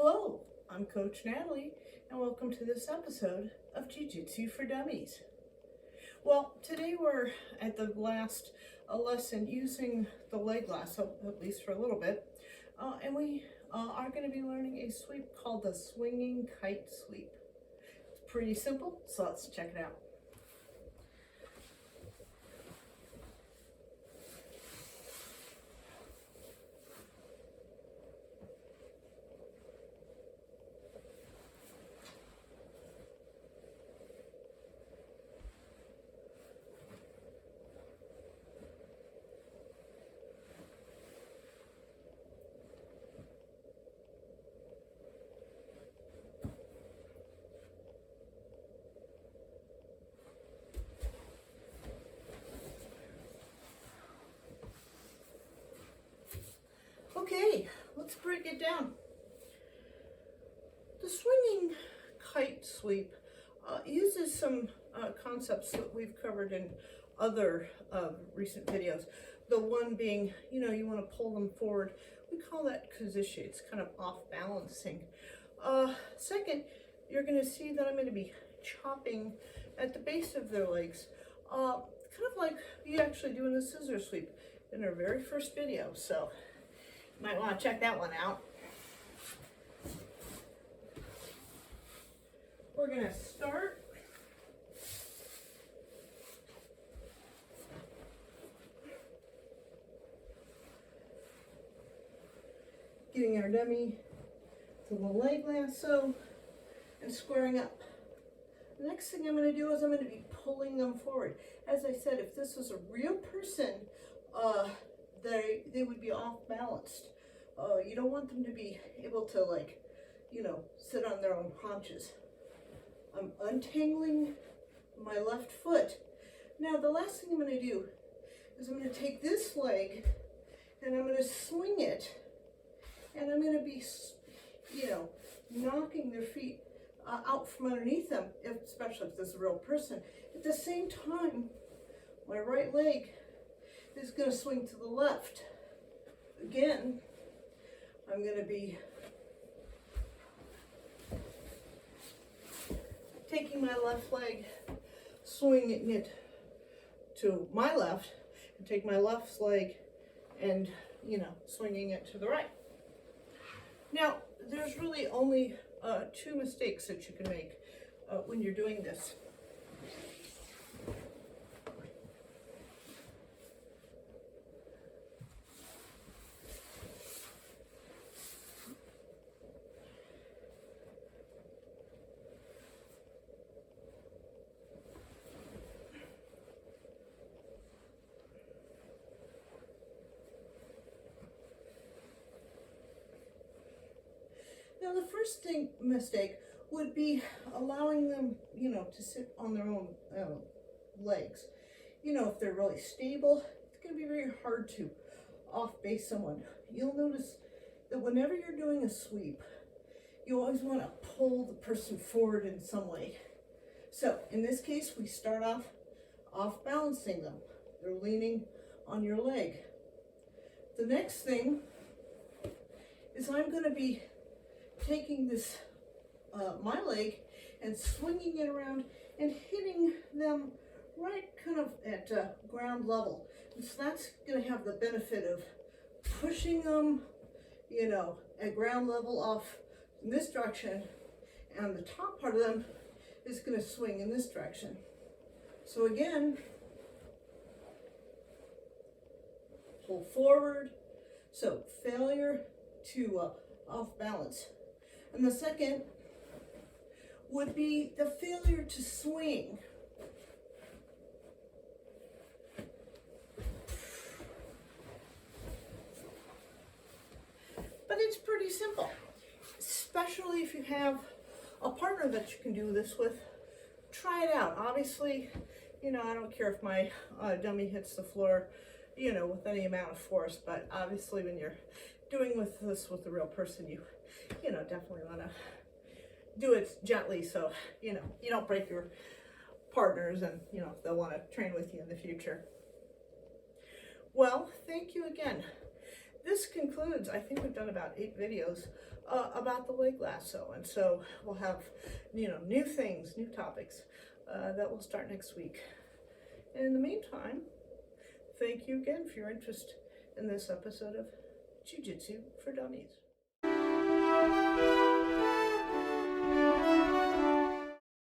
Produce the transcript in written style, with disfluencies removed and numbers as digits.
Hello, I'm Coach Natalie, and welcome to this episode of Jiu Jitsu for Dummies. Well, today we're at the last lesson using the leg lasso, at least for a little bit, and we are going to be learning a sweep called the swinging kite sweep. It's pretty simple, so let's check it out. Okay, let's break it down. The swinging kite sweep uses some concepts that we've covered in other recent videos. The one being, you want to pull them forward. We call that kuzushi. It's kind of off balancing. Second, you're going to see that I'm going to be chopping at the base of their legs, kind of like we actually do in the scissor sweep in our very first video. So you might want to check that one out. We're going to start getting our dummy to the leg lasso and squaring up. The next thing I'm going to do is I'm going to be pulling them forward. As I said, if this was a real person, they would be off balanced. You don't want them to be able to, sit on their own haunches. I'm untangling my left foot. Now the last thing I'm going to do is I'm going to take this leg and I'm going to swing it, and I'm going to be, knocking their feet out from underneath them, especially if this is a real person. At the same time, my right leg is going to swing to the left. Again, I'm going to be taking my left leg, swinging it to my left, and take my left leg and, swinging it to the right. Now, there's really only two mistakes that you can make when you're doing this. Now, the first mistake would be allowing them, to sit on their own legs. If they're really stable, it's going to be very hard to off-base someone. You'll notice that whenever you're doing a sweep, you always want to pull the person forward in some way. So, in this case, we start off balancing them. They're leaning on your leg. The next thing is I'm going to be taking this, my leg, and swinging it around and hitting them right kind of at ground level. And so that's going to have the benefit of pushing them, at ground level off in this direction, and the top part of them is going to swing in this direction. So again, pull forward. So failure to off balance. And the second would be the failure to swing. But it's pretty simple, especially if you have a partner that you can do this with. Try it out. Obviously, I don't care if my dummy hits the floor, with any amount of force, but obviously when you're doing this with a real person, you definitely want to do it gently so, you don't break your partners and, they'll want to train with you in the future. Well, thank you again. this concludes, I think we've done about 8 videos about the leg lasso. And so we'll have, new things, new topics that will start next week. And in the meantime, thank you again for your interest in this episode of Jiu Jitsu for Dummies.